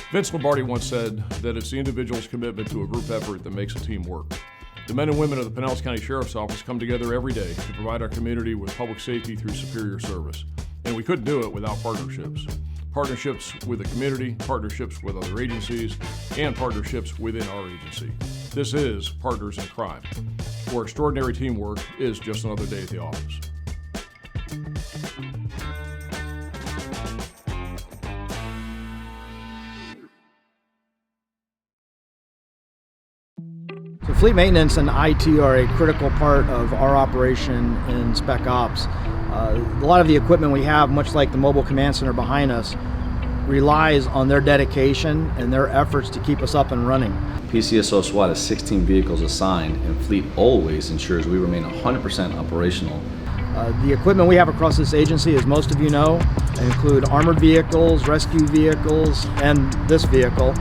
Vince Lombardi once said that it's the individual's commitment to a group effort that makes a team work. The men and women of the Pinellas County Sheriff's Office come together every day to provide our community with public safety through superior service. And we couldn't do it without partnerships. Partnerships with the community, partnerships with other agencies, and partnerships within our agency. This is Partners in Crime, where extraordinary teamwork is just another day at the office. So fleet maintenance and IT are a critical part of our operation in Spec Ops. A lot of the equipment we have, much like the mobile command center behind us, relies on their dedication and their efforts to keep us up and running. PCSO SWAT has 16 vehicles assigned, and fleet always ensures we remain 100% operational. The equipment we have across this agency, as most of you know, include armored vehicles, rescue vehicles, and this vehicle.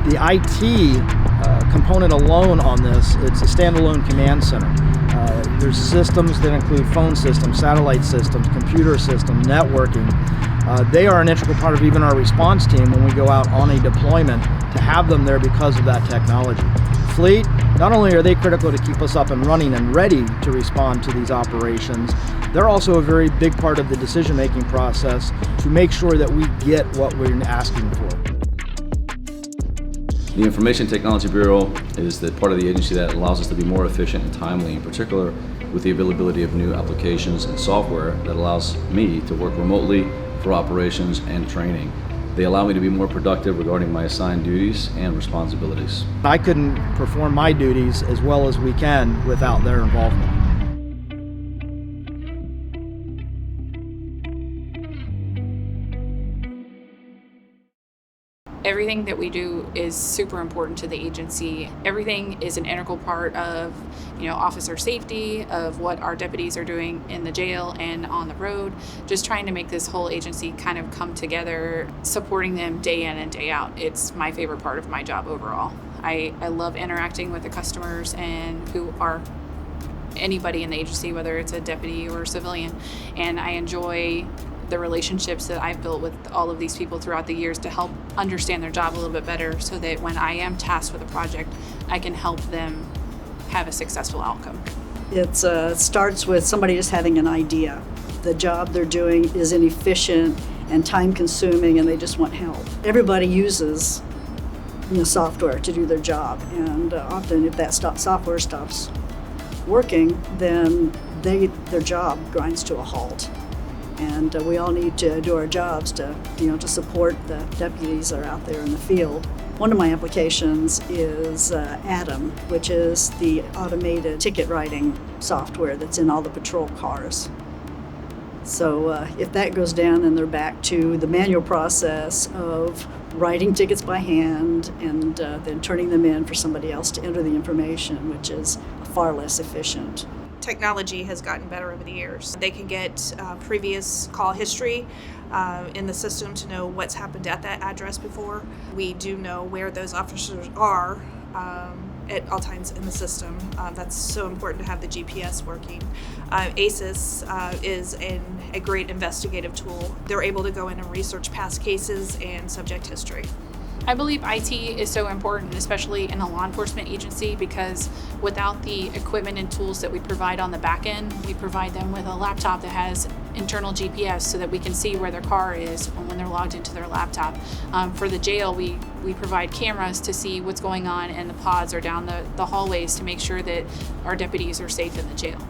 The IT component alone on this, it's a standalone command center. There's systems that include phone systems, satellite systems, computer systems, networking. They are an integral part of even our response team when we go out on a deployment to have them there because of that technology. Fleet, not only are they critical to keep us up and running and ready to respond to these operations, they're also a very big part of the decision-making process to make sure that we get what we're asking for. The Information Technology Bureau is the part of the agency that allows us to be more efficient and timely, in particular with the availability of new applications and software that allows me to work remotely for operations and training. They allow me to be more productive regarding my assigned duties and responsibilities. I couldn't perform my duties as well as we can without their involvement. Everything that we do is super important to the agency. Everything is an integral part of, officer safety, of what our deputies are doing in the jail and on the road, just trying to make this whole agency kind of come together, supporting them day in and day out. It's my favorite part of my job overall. I love interacting with the customers and who are anybody in the agency, whether it's a deputy or a civilian, and I enjoy the relationships that I've built with all of these people throughout the years to help understand their job a little bit better so that when I am tasked with a project, I can help them have a successful outcome. It starts with somebody just having an idea. The job they're doing is inefficient and time-consuming, and they just want help. Everybody uses software to do their job, and often if that software stops working, then their job grinds to a halt. And we all need to do our jobs to support the deputies that are out there in the field. One of my applications is Adam, which is the automated ticket writing software that's in all the patrol cars. So if that goes down, then they're back to the manual process of writing tickets by hand and then turning them in for somebody else to enter the information, which is far less efficient. Technology has gotten better over the years. They can get previous call history in the system to know what's happened at that address before. We do know where those officers are at all times in the system. That's so important to have the GPS working. ACES is a great investigative tool. They're able to go in and research past cases and subject history. I believe IT is so important, especially in a law enforcement agency, because without the equipment and tools that we provide on the back end, we provide them with a laptop that has internal GPS so that we can see where their car is when they're logged into their laptop. For the jail, we provide cameras to see what's going on in the pods or down the hallways to make sure that our deputies are safe in the jail.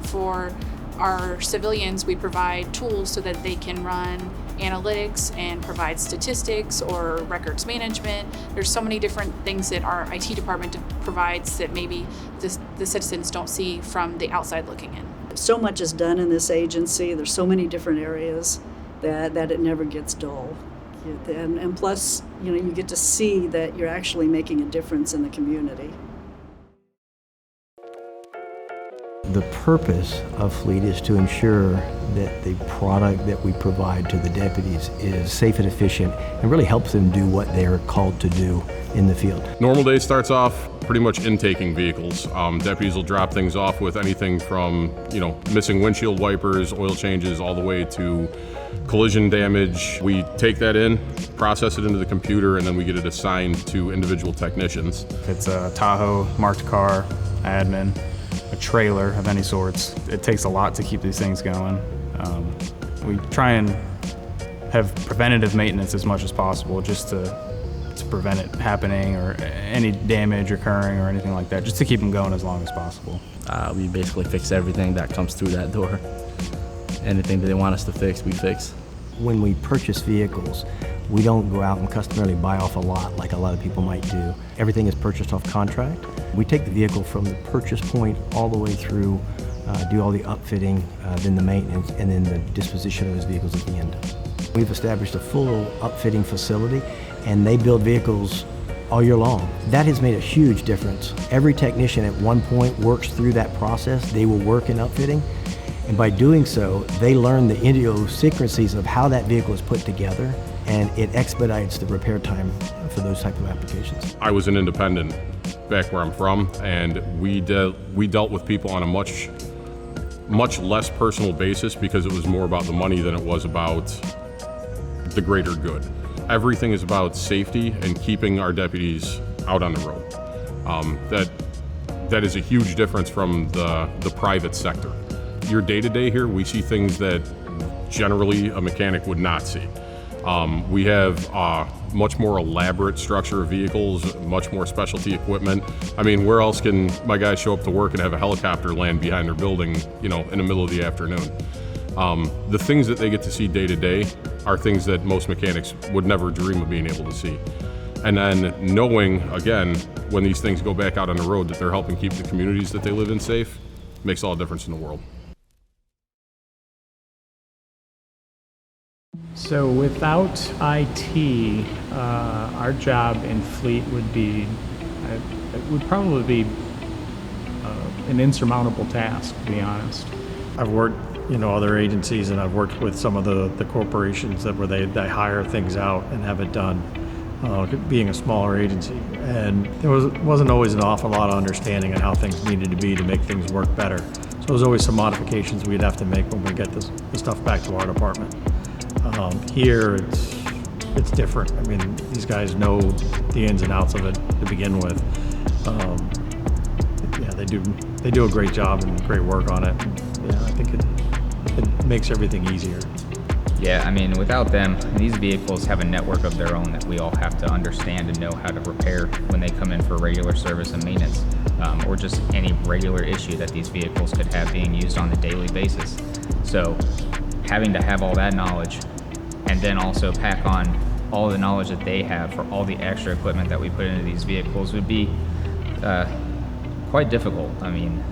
For our civilians, we provide tools so that they can run analytics and provide statistics or records management. There's so many different things that our IT department provides that maybe the citizens don't see from the outside looking in. So much is done in this agency. There's so many different areas that it never gets dull. And plus, you get to see that you're actually making a difference in the community. The purpose of Fleet is to ensure that the product that we provide to the deputies is safe and efficient and really helps them do what they're called to do in the field. Normal day starts off pretty much intaking vehicles. Deputies will drop things off with anything from, missing windshield wipers, oil changes, all the way to collision damage. We take that in, process it into the computer, and then we get it assigned to individual technicians. If it's a Tahoe, marked car, admin, a trailer of any sorts, it takes a lot to keep these things going. We try and have preventative maintenance as much as possible just to prevent it happening or any damage occurring or anything like that, just to keep them going as long as possible. We basically fix everything that comes through that door. Anything that they want us to fix, we fix. When we purchase vehicles, we don't go out and customarily buy off a lot like a lot of people might do. Everything is purchased off contract. We take the vehicle from the purchase point all the way through, do all the upfitting, then the maintenance, and then the disposition of those vehicles at the end. We've established a full upfitting facility, and they build vehicles all year long. That has made a huge difference. Every technician at one point works through that process. They will work in upfitting, and by doing so, they learn the idiosyncrasies of how that vehicle is put together, and it expedites the repair time for those type of applications. I was an independent back where I'm from, and we dealt with people on a much less personal basis because it was more about the money than it was about the greater good. Everything is about safety and keeping our deputies out on the road. That is a huge difference from the private sector. Your day-to-day here, we see things that generally a mechanic would not see. We have much more elaborate structure of vehicles, much more specialty equipment. I mean, where else can my guys show up to work and have a helicopter land behind their building, in the middle of the afternoon? The things that they get to see day to day are things that most mechanics would never dream of being able to see. And then knowing, again, when these things go back out on the road that they're helping keep the communities that they live in safe, makes all the difference in the world. So without IT, our job in Fleet would probably be an insurmountable task, to be honest. I've worked, other agencies, and I've worked with some of the corporations where they hire things out and have it done, being a smaller agency. And there wasn't always an awful lot of understanding on how things needed to be to make things work better. So there was always some modifications we'd have to make when we get the stuff back to our department. Here, it's different. I mean, these guys know the ins and outs of it to begin with. They do a great job and great work on it. And, I think it makes everything easier. Yeah, I mean, without them, these vehicles have a network of their own that we all have to understand and know how to repair when they come in for regular service and maintenance, or just any regular issue that these vehicles could have being used on a daily basis. So having to have all that knowledge and then also pack on all the knowledge that they have for all the extra equipment that we put into these vehicles would be quite difficult. I mean,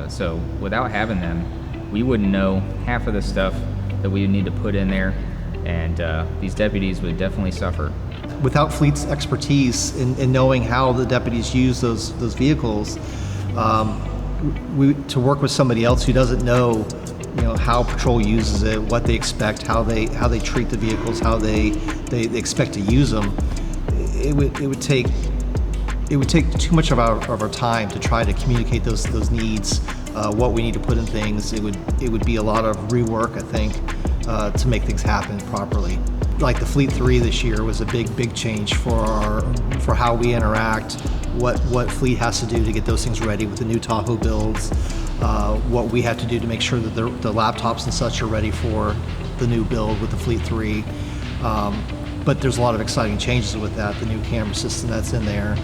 so without having them, we wouldn't know half of the stuff that we would need to put in there, and these deputies would definitely suffer. Without Fleet's expertise in knowing how the deputies use those vehicles, to work with somebody else who doesn't know, how patrol uses it, what they expect, how they treat the vehicles, how they expect to use them, it would take too much of our time to try to communicate those needs, what we need to put in things. It would be a lot of rework, I think, to make things happen properly. Like the Fleet 3 this year was a big change for how we interact, what Fleet has to do to get those things ready with the new Tahoe builds, what we have to do to make sure that the laptops and such are ready for the new build with the Fleet 3. But there's a lot of exciting changes with that. The new camera system that's in there,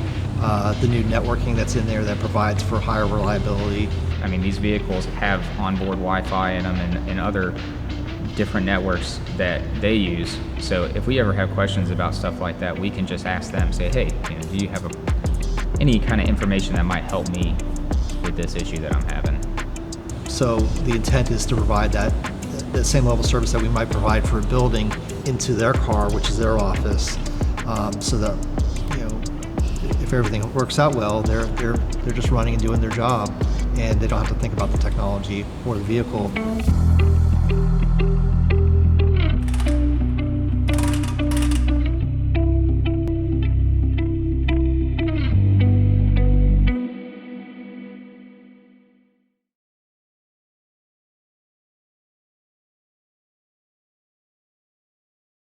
the new networking that's in there that provides for higher reliability. I mean, these vehicles have onboard Wi-Fi in them and other different networks that they use. So if we ever have questions about stuff like that, we can just ask them, say, hey, do you have any kind of information that might help me with this issue that I'm having? So the intent is to provide that same level of service that we might provide for a building into their car, which is their office, so that if everything works out well, they're just running and doing their job, and they don't have to think about the technology or the vehicle.